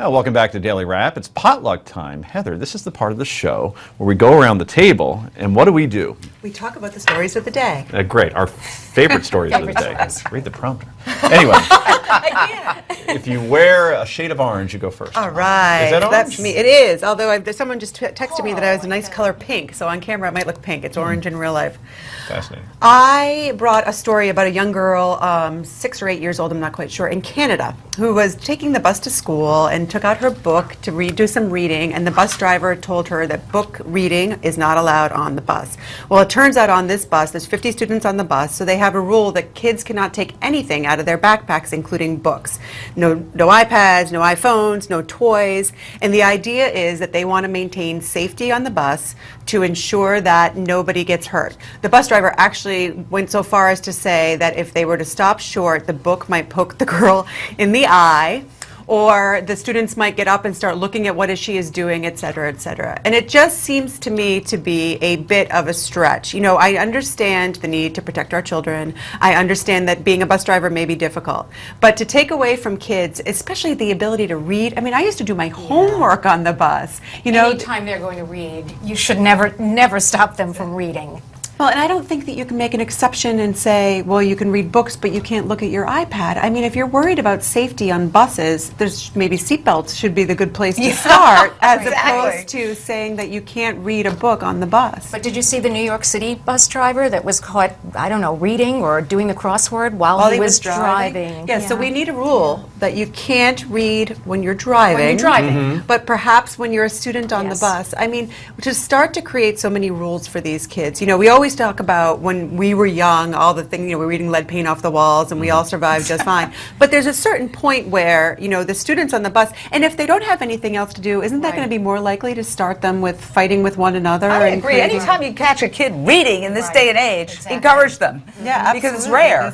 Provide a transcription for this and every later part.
Well, welcome back to Daily Wrap. It's potluck time. Heather, this is the part of the show where we go around the table, and what do? We talk about the stories of the day. Great. Our favorite stories of the day. Read the prompter. Anyway, if you wear a shade of orange, you go first. All right. Is that orange? That's me. It is, although someone just texted me that I was a nice color pink, so on camera it might look pink. It's orange in real life. Fascinating. I brought a story about a young girl, 6 or 8 years old, I'm not quite sure, in Canada, who was taking the bus to school and took out her book to do some reading, and the bus driver told her that book reading is not allowed on the bus. Well, it turns out on this bus, there's 50 students on the bus, so they have a rule that kids cannot take anything out of their backpacks, including books. No iPads, no iPhones, no toys, and the idea is that they want to maintain safety on the bus to ensure that nobody gets hurt. The bus driver actually went so far as to say that if they were to stop short, the book might poke the girl in the eye, or the students might get up and start looking at what she is doing, et cetera, et cetera. And it just seems to me to be a bit of a stretch. You know, I understand the need to protect our children. I understand that being a bus driver may be difficult. But to take away from kids, especially the ability to read, I mean, I used to do my homework on the bus. You know, anytime they're going to read, you should never stop them from reading. Well, and I don't think that you can make an exception and say, well, you can read books, but you can't look at your iPad. I mean, if you're worried about safety on buses, there's maybe seatbelts should be the good place to start, as opposed to saying that you can't read a book on the bus. But did you see the New York City bus driver that was caught, I don't know, reading or doing the crossword while he was driving? Yeah, so we need a rule that you can't read when you're driving. But perhaps when you're a student on the bus. I mean, to start to create so many rules for these kids. You know, we always talk about when we were young, all the things, you know, we're reading lead paint off the walls and we all survived just fine. But there's a certain point where, you know, the students on the bus, and if they don't have anything else to do, isn't that going to be more likely to start them with fighting with one another? I agree. Anytime you catch a kid reading in this day and age, encourage them. Yeah, because it's rare.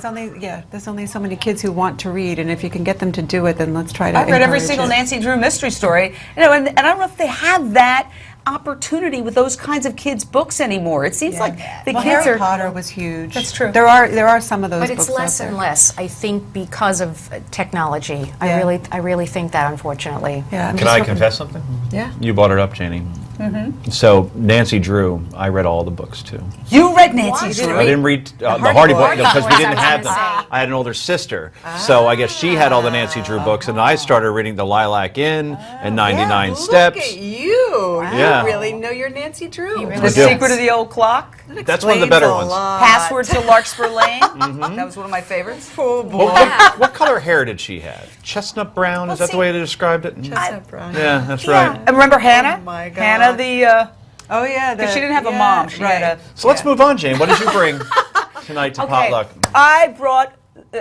There's only so many kids who want to read, and if you can get them to do it, then let's try to I've read every encourage single it. Nancy Drew mystery story, you know, and I don't know if they have that opportunity with those kinds of kids' books anymore. It seems like the kids Harry are. Potter was huge. That's true. There are some of those But books it's less out there. and less, I think, because of technology. Yeah. I really think that, unfortunately. Yeah, I'm Can just I hoping- confess something? Yeah. You brought it up, Janie. So Nancy Drew, I read all the books too. You read Nancy Drew. I didn't read the Hardy Boy because we didn't have them. I had an older sister, so I guess she had all the Nancy Drew books, and I started reading The Lilac Inn and 99 Steps. Look at you! Yeah. You really know your Nancy Drew. You really The do. Secret of the Old Clock. That's one of the better ones. Password to Larkspur Lane. That was one of my favorites. Oh boy. What color hair did she have? Chestnut brown? Is that the way they described it? Chestnut brown. Yeah, that's right. And remember Hannah? Oh my God. Hannah the. Oh yeah. Because she didn't have a mom. She had a. So let's move on, Jane. What did you bring tonight to potluck? I brought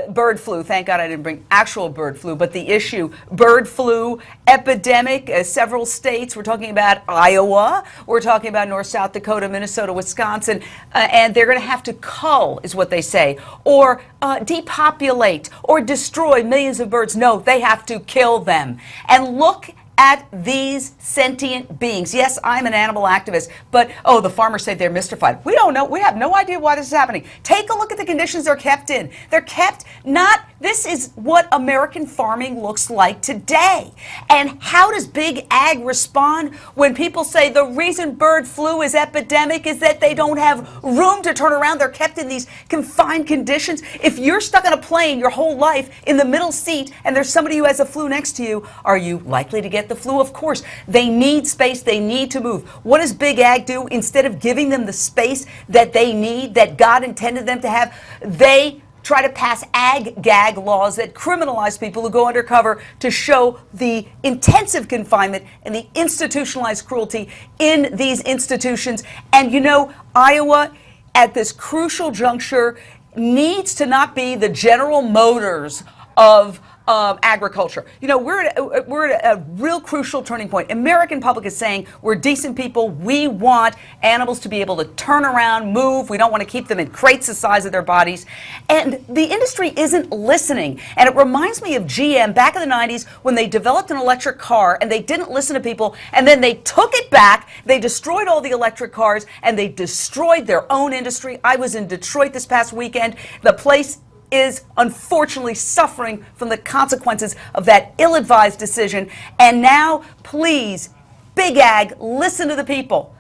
bird flu. Thank God I didn't bring actual bird flu, but the issue, bird flu epidemic, several states. We're talking about Iowa. We're talking about North, South Dakota, Minnesota, Wisconsin, and they're going to have to cull, is what they say, or depopulate, or destroy millions of birds. No, they have to kill them. And look at these sentient beings. Yes, I'm an animal activist, but, oh, the farmers say they're mystified. We don't know. We have no idea why this is happening. Take a look at the conditions they're kept in. They're kept not, this is what American farming looks like today. And how does Big Ag respond when people say the reason bird flu is epidemic is that they don't have room to turn around? They're kept in these confined conditions. If you're stuck on a plane your whole life in the middle seat and there's somebody who has a flu next to you, are you likely to get the flu? Of course. They need space. They need to move. What does Big Ag do? Instead of giving them the space that they need, that God intended them to have, they try to pass ag-gag laws that criminalize people who go undercover to show the intensive confinement and the institutionalized cruelty in these institutions. And you know, Iowa, at this crucial juncture, needs to not be the General Motors of agriculture. You know, we're at a real crucial turning point. American public is saying we're decent people. We want animals to be able to turn around, move. We don't want to keep them in crates the size of their bodies. And the industry isn't listening. And it reminds me of GM back in the 90s when they developed an electric car and they didn't listen to people. And then they took it back. They destroyed all the electric cars and they destroyed their own industry. I was in Detroit this past weekend. The place is unfortunately suffering from the consequences of that ill-advised decision. And now, please, Big Ag, listen to the people.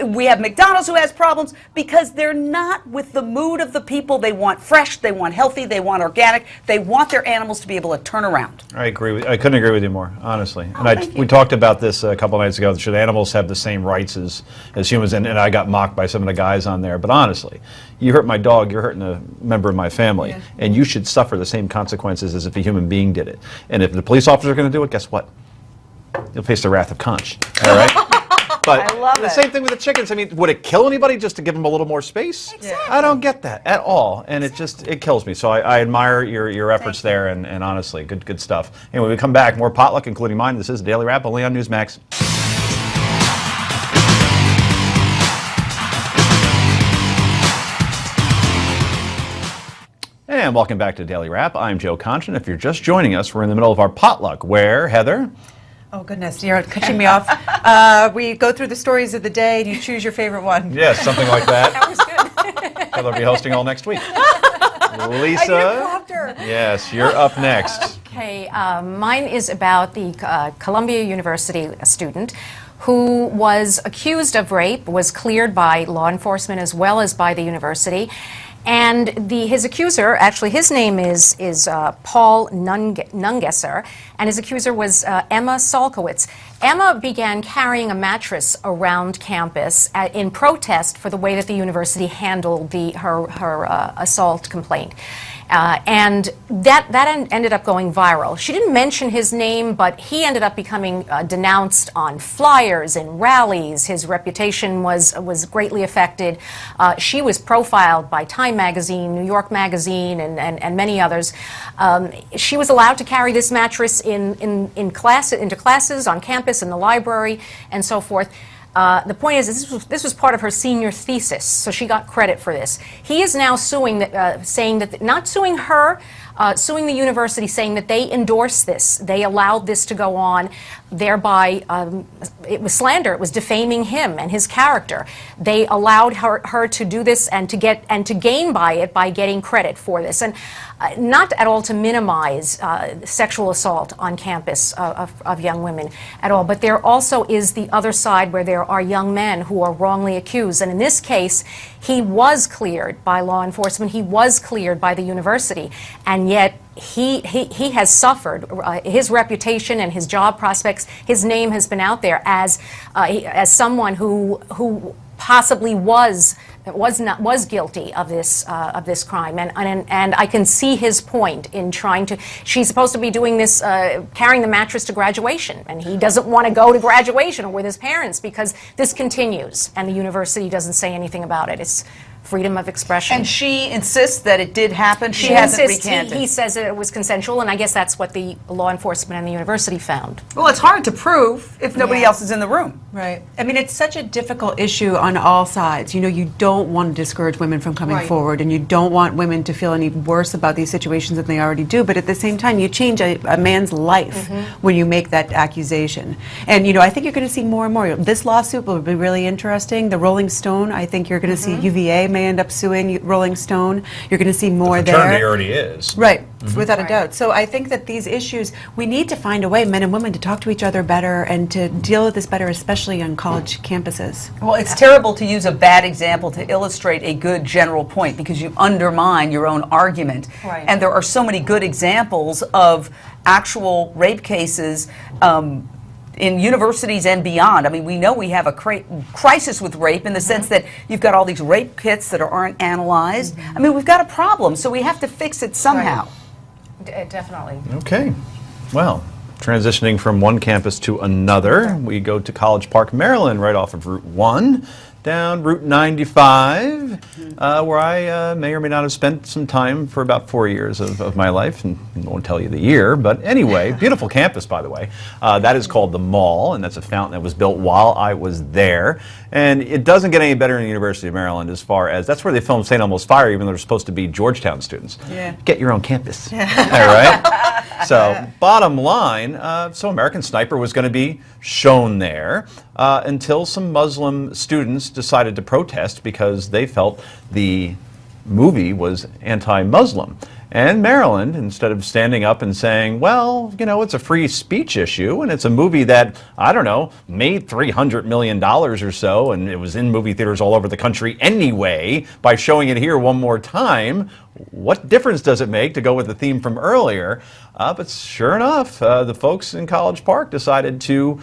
We have McDonald's who has problems because they're not with the mood of the people. They want fresh, they want healthy, they want organic, they want their animals to be able to turn around. I agree. I couldn't agree with you more, honestly. We talked about this a couple nights ago. Should animals have the same rights as humans? And I got mocked by some of the guys on there. But honestly, you hurt my dog, you're hurting a member of my family, and you should suffer the same consequences as if a human being did it. And if the police officer is going to do it, guess what? You'll face the wrath of Conch. All right. But I love the it. same thing with the chickens. I mean, would it kill anybody just to give them a little more space? Exactly. I don't get that at all, and it kills me. So I admire your efforts there, and honestly, good stuff. Anyway, we come back, more potluck, including mine. This is Daily Wrap, only on Newsmax. And welcome back to Daily Wrap. I'm Joe Conch, and if you're just joining us, we're in the middle of our potluck, where, Heather? Oh, goodness, you're cutting me off. We go through the stories of the day, and you choose your favorite one. Yes, something like that. That was good. Heather will be hosting all next week. Lisa? Yes, you're up next. Okay, mine is about the Columbia University student who was accused of rape, was cleared by law enforcement as well as by the university. And his accuser, actually his name is Paul Nungesser, and his accuser was Emma Salkowitz. Emma began carrying a mattress around campus in protest for the way that the university handled her assault complaint. And that ended up going viral. She didn't mention his name, but he ended up becoming denounced on flyers and rallies. His reputation was greatly affected. She was profiled by Time Magazine, New York Magazine, and many others. She was allowed to carry this mattress into classes on campus, in the library, and so forth. The point is, this was part of her senior thesis, so she got credit for this. He is now suing, saying that, not suing her, suing the university, saying that they endorsed this, they allowed this to go on, thereby it was slander, it was defaming him and his character. They allowed her to do this and to gain by it by getting credit for this. And not at all to minimize sexual assault on campus of young women at all, but there also is the other side where there are young men who are wrongly accused. And in this case, he was cleared by law enforcement, he was cleared by the university, and yet he has suffered. His reputation and his job prospects, his name has been out there as someone who possibly was guilty of this crime, and I can see his point in trying to. She's supposed to be doing this, carrying the mattress to graduation, and he doesn't want to go to graduation or with his parents because this continues, and the university doesn't say anything about it. It's freedom of expression. And she insists that it did happen. She insists, hasn't recanted. he says that it was consensual, and I guess that's what the law enforcement and the university found. Well, it's hard to prove if nobody else is in the room. Right. I mean, it's such a difficult issue on all sides. You know, you don't want to discourage women from coming forward, and you don't want women to feel any worse about these situations than they already do. But at the same time, you change a man's life when you make that accusation. And, you know, I think you're going to see more and more. This lawsuit will be really interesting. The Rolling Stone, I think you're going to see UVA may end up suing Rolling Stone. You're going to see more there. Fraternity already is. Right, without a doubt. So I think that these issues, we need to find a way, men and women, to talk to each other better and to deal with this better, especially on college campuses. Well, it's terrible to use a bad example to illustrate a good general point because you undermine your own argument. Right. And there are so many good examples of actual rape cases in universities and beyond. I mean, we know we have a crisis with rape in the sense that you've got all these rape kits that aren't analyzed. I mean, we've got a problem, so we have to fix it somehow. Definitely. Okay. Well, transitioning from one campus to another, we go to College Park, Maryland, right off of Route 1. Down Route 95, where I may or may not have spent some time for about 4 years of my life, and I won't tell you the year, but anyway, beautiful campus, by the way. That is called the Mall, and that's a fountain that was built while I was there. And it doesn't get any better in the University of Maryland as far as, that's where they filmed St. Elmo's Fire, even though they're supposed to be Georgetown students. Yeah. Get your own campus. All right? So, bottom line, so American Sniper was going to be shown there until some Muslim students decided to protest because they felt the movie was anti-Muslim. And Maryland, instead of standing up and saying, well, you know, it's a free speech issue and it's a movie that, I don't know, made $300 million or so, and it was in movie theaters all over the country anyway, by showing it here one more time, what difference does it make, to go with the theme from earlier? But sure enough, the folks in College Park decided to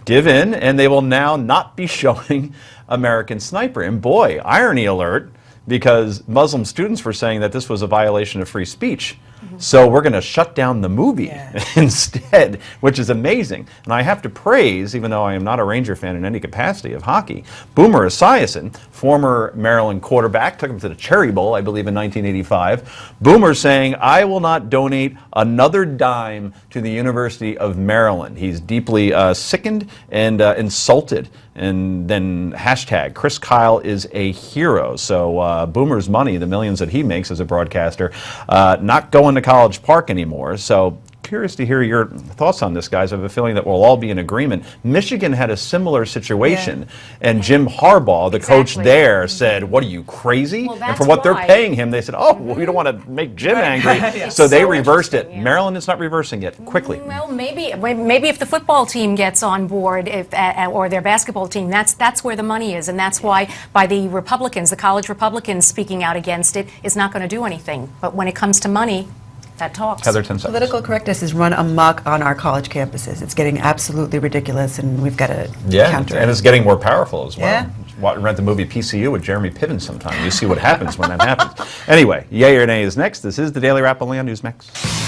give in, and they will now not be showing American Sniper. And boy, irony alert, because Muslim students were saying that this was a violation of free speech. So we're going to shut down the movie instead, which is amazing. And I have to praise, even though I am not a Ranger fan in any capacity of hockey, Boomer Esiason, former Maryland quarterback, took him to the Cherry Bowl, I believe, in 1985. Boomer saying, I will not donate another dime to the University of Maryland. He's deeply sickened and insulted. And then hashtag Chris Kyle is a hero. So Boomer's money, the millions that he makes as a broadcaster, not going to College Park anymore. So curious to hear your thoughts on this, guys. I have a feeling that we'll all be in agreement. Michigan had a similar situation, and Jim Harbaugh, the coach there, said, what are you, crazy? Well, and for what they're why. paying him, they said, oh, we don't want to make Jim angry. So they so reversed it. interesting, yeah. Maryland is not reversing it. Quickly. Well, maybe if the football team gets on board, or their basketball team, that's where the money is, and that's why by the Republicans, the college Republicans speaking out against it is not going to do anything. But when it comes to money, that talks. Heather, 10 seconds. Political correctness is run amok on our college campuses. It's getting absolutely ridiculous, and we've got to counter and it. it's getting more powerful as well. Yeah. Rent the movie PCU with Jeremy Piven sometime. You see what happens when that happens. Anyway, yay or nay is next. This is the Daily Wrap only on Newsmax.